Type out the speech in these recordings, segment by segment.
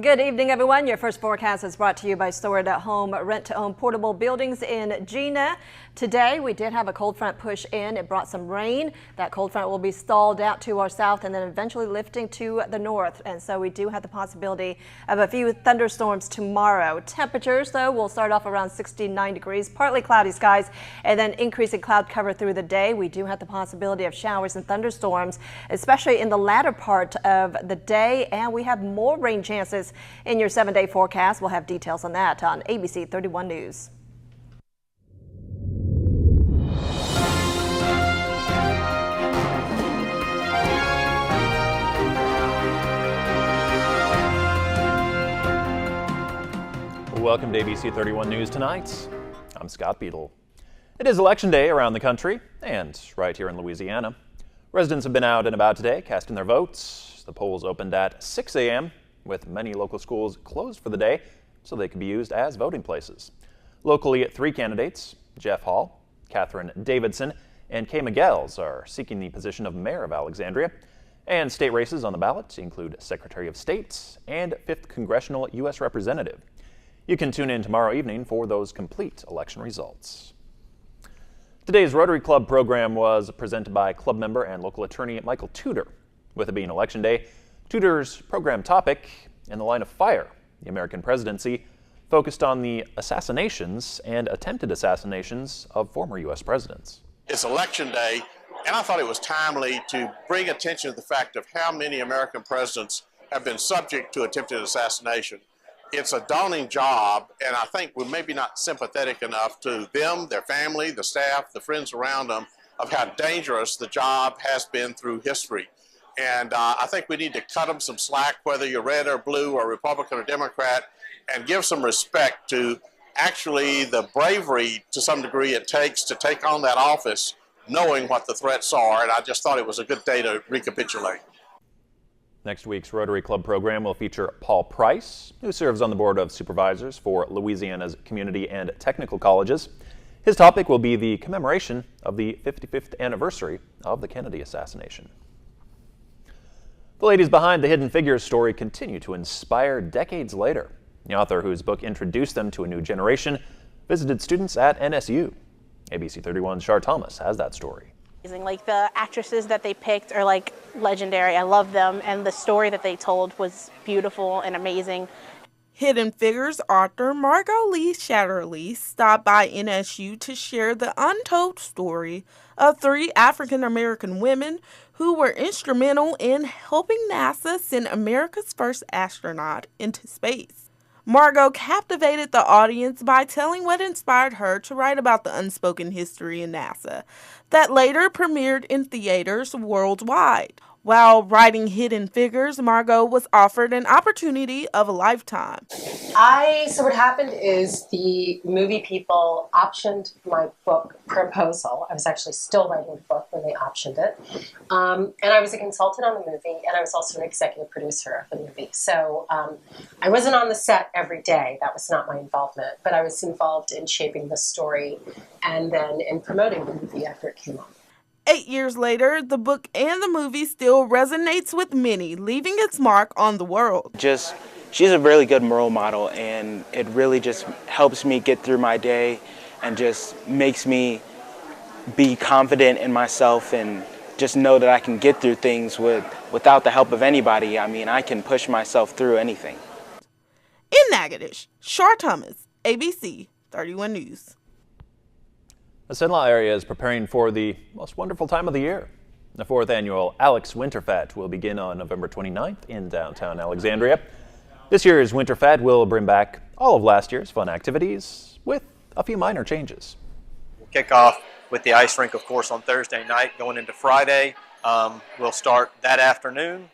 Good evening, everyone. Your first forecast is brought to you by Stored at Home rent-to-own portable buildings in Gina. Today, we did have a cold front push in. It brought some rain. That cold front will be stalled out to our south and then eventually lifting to the north. And so we do have the possibility of a few thunderstorms tomorrow. Temperatures, though, will start off around 69 degrees, partly cloudy skies, and then increasing cloud cover through the day. We do have the possibility of showers and thunderstorms, especially in the latter part of the day. And we have more rain chances in your 7-day forecast. We'll have details on that on ABC 31 News. Welcome to ABC 31 News tonight. I'm Scott Beadle. It is Election Day around the country and right here in Louisiana. Residents have been out and about today casting their votes. The polls opened at 6 a.m. with many local schools closed for the day so they can be used as voting places. Locally, 3 candidates, Jeff Hall, Catherine Davidson, and Kay Miguels, are seeking the position of mayor of Alexandria. And state races on the ballot include Secretary of State and 5th Congressional U.S. Representative. You can tune in tomorrow evening for those complete election results. Today's Rotary Club program was presented by club member and local attorney Michael Tudor. With it being Election Day, Tudor's program topic, In the Line of Fire, the American presidency, focused on the assassinations and attempted assassinations of former U.S. presidents. It's Election Day, and I thought it was timely to bring attention to the fact of how many American presidents have been subject to attempted assassination. It's a daunting job, and I think we're maybe not sympathetic enough to them, their family, the staff, the friends around them, of how dangerous the job has been through history. And I think we need to cut them some slack, whether you're red or blue or Republican or Democrat, and give some respect to actually the bravery, to some degree, it takes to take on that office, knowing what the threats are. And I just thought it was a good day to recapitulate. Next week's Rotary Club program will feature Paul Price, who serves on the Board of Supervisors for Louisiana's community and technical colleges. His topic will be the commemoration of the 55th anniversary of the Kennedy assassination. The ladies behind the Hidden Figures story continue to inspire decades later. The author, whose book introduced them to a new generation, visited students at NSU. ABC 31's Shar Thomas has that story. Like, the actresses that they picked are like legendary. I love them, and the story that they told was beautiful and amazing. Hidden Figures author Margot Lee Shatterly stopped by NSU to share the untold story of 3 African-American women who were instrumental in helping NASA send America's first astronaut into space. Margot captivated the audience by telling what inspired her to write about the unspoken history in NASA that later premiered in theaters worldwide. While writing Hidden Figures, Margot was offered an opportunity of a lifetime. So what happened is the movie people optioned my book proposal. I was actually still writing the book when they optioned it. And I was a consultant on the movie, and I was also an executive producer of the movie. So I wasn't on the set every day. That was not my involvement. But I was involved in shaping the story and then in promoting the movie after it came out. 8 years later, the book and the movie still resonates with many, leaving its mark on the world. She's a really good role model, and it really just helps me get through my day and just makes me be confident in myself and just know that I can get through things without the help of anybody. I mean, I can push myself through anything. In Natchitoches, Shar Thomas, ABC 31 News. The Cenla area is preparing for the most wonderful time of the year. The 4th annual Alex Winterfest will begin on November 29th in downtown Alexandria. This year's Winterfest will bring back all of last year's fun activities with a few minor changes. We'll kick off with the ice rink, of course, on Thursday night going into Friday. We'll start that afternoon,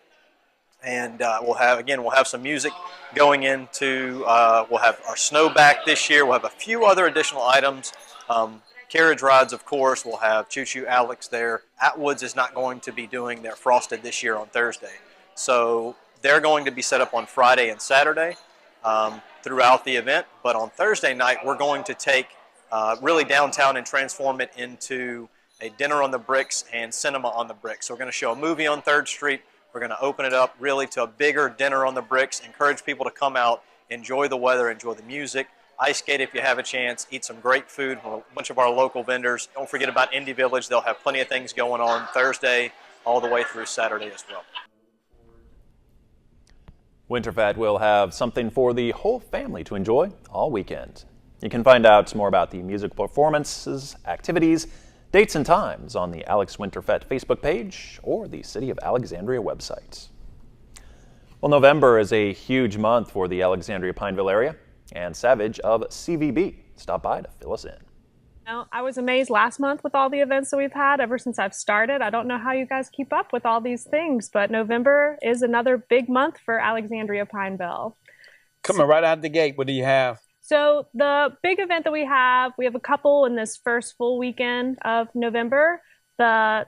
and we'll have some music going into, we'll have our snow back this year. We'll have a few other additional items. Carriage rides, of course. We'll have Choo Choo Alex there. Atwoods is not going to be doing their Frosted this year on Thursday. So they're going to be set up on Friday and Saturday throughout the event. But on Thursday night, we're going to take really downtown and transform it into a dinner on the bricks and cinema on the bricks. So we're going to show a movie on 3rd Street. We're going to open it up really to a bigger dinner on the bricks, encourage people to come out, enjoy the weather, enjoy the music, ice skate if you have a chance, eat some great food from a bunch of our local vendors. Don't forget about Indie Village. They'll have plenty of things going on Thursday all the way through Saturday as well. Winterfest will have something for the whole family to enjoy all weekend. You can find out more about the music performances, activities, dates and times on the Alex Winterfest Facebook page or the City of Alexandria website. Well, November is a huge month for the Alexandria-Pineville area, and Savage of CVB stopped by to fill us in. I was amazed last month with all the events that we've had ever since I've started. I don't know how you guys keep up with all these things, but November is another big month for Alexandria-Pineville. Coming right out the gate, what do you have? So the big event that we have a couple in this first full weekend of November. The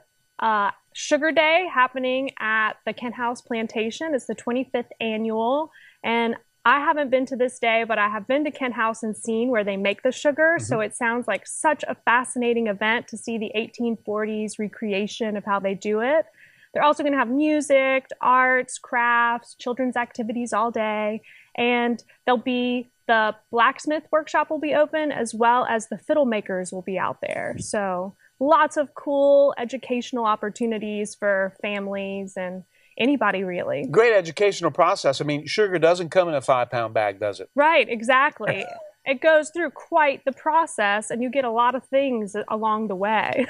Sugar Day happening at the Kent House Plantation. It's the 25th annual, and I haven't been to this day, but I have been to Kent House and seen where they make the sugar. So it sounds like such a fascinating event to see the 1840s recreation of how they do it. They're also going to have music, arts, crafts, children's activities all day. And there'll be the blacksmith workshop will be open, as well as the fiddle makers will be out there. So lots of cool educational opportunities for families and anybody, really. Great educational process. I mean, sugar doesn't come in a 5-pound bag, does it? Right, exactly. It goes through quite the process, and you get a lot of things along the way.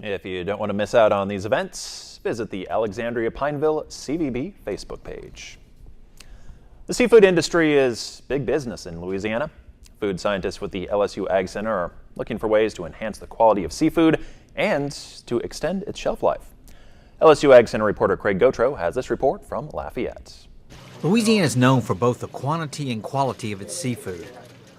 If you don't want to miss out on these events, visit the Alexandria-Pineville CVB Facebook page. The seafood industry is big business in Louisiana. Food scientists with the LSU Ag Center are looking for ways to enhance the quality of seafood and to extend its shelf life. LSU Ag Center reporter Craig Gautreaux has this report from Lafayette. Louisiana is known for both the quantity and quality of its seafood.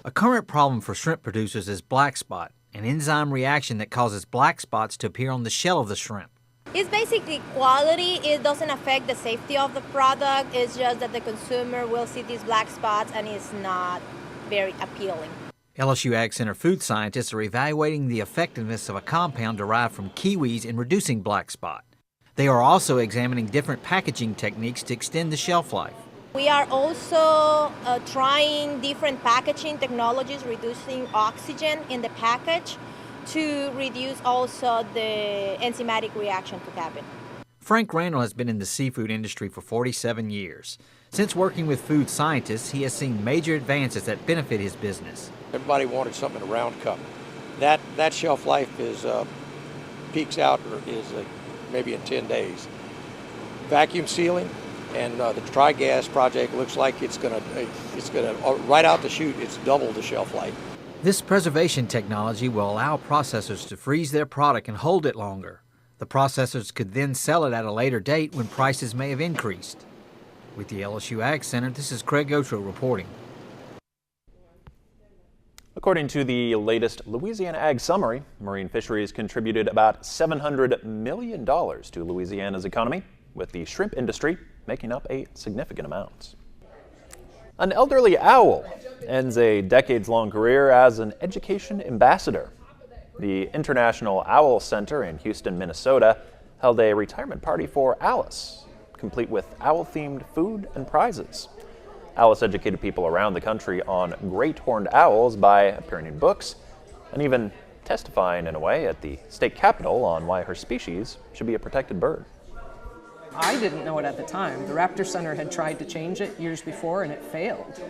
A current problem for shrimp producers is black spot, an enzyme reaction that causes black spots to appear on the shell of the shrimp. It's basically quality. It doesn't affect the safety of the product. It's just that the consumer will see these black spots and it's not very appealing. LSU Ag Center food scientists are evaluating the effectiveness of a compound derived from kiwis in reducing black spot. They are also examining different packaging techniques to extend the shelf life. We are also trying different packaging technologies, reducing oxygen in the package to reduce also the enzymatic reaction to happen. Frank Randall has been in the seafood industry for 47 years. Since working with food scientists, he has seen major advances that benefit his business. Everybody wanted something in a round cup. That shelf life is peaks out or is maybe in 10 days. Vacuum sealing and the Tri-Gas project looks like it's gonna right out the chute. It's double the shelf life. This preservation technology will allow processors to freeze their product and hold it longer. The processors could then sell it at a later date when prices may have increased. With the LSU Ag Center, this is Craig Gautreaux reporting. According to the latest Louisiana Ag Summary, marine fisheries contributed about $700 million to Louisiana's economy, with the shrimp industry making up a significant amount. An elderly owl ends a decades-long career as an education ambassador. The International Owl Center in Houston, Minnesota, held a retirement party for Alice, complete with owl-themed food and prizes. Alice educated people around the country on great horned owls by appearing in books and even testifying in a way at the state capitol on why her species should be a protected bird. I didn't know it at the time. The Raptor Center had tried to change it years before and it failed.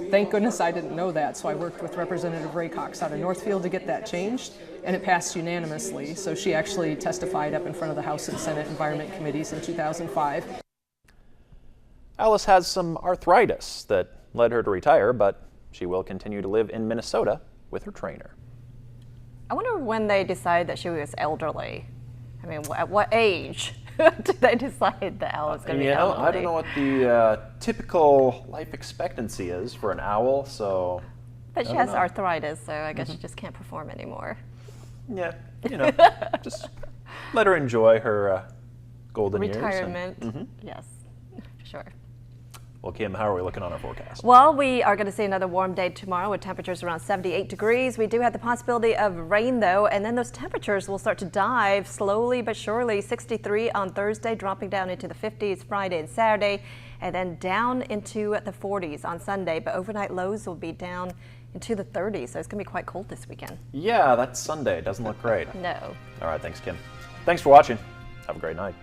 Thank goodness I didn't know that, so I worked with Representative Ray Cox out of Northfield to get that changed, and it passed unanimously. So she actually testified up in front of the House and Senate Environment Committees in 2005. Alice has some arthritis that led her to retire, but she will continue to live in Minnesota with her trainer. I wonder when they decided that she was elderly. I mean, at what age did they decide that owl was going to be elderly? I don't know what the typical life expectancy is for an owl, so. But she has arthritis, so I guess she just can't perform anymore. Yeah, just let her enjoy her golden retirement. years. Yes, for sure. Well, Kim, how are we looking on our forecast? Well, we are going to see another warm day tomorrow with temperatures around 78 degrees. We do have the possibility of rain, though, and then those temperatures will start to dive slowly but surely. 63 on Thursday, dropping down into the 50s Friday and Saturday, and then down into the 40s on Sunday. But overnight lows will be down into the 30s, so it's going to be quite cold this weekend. Yeah, that's Sunday. It doesn't look great. No. All right, thanks, Kim. Thanks for watching. Have a great night.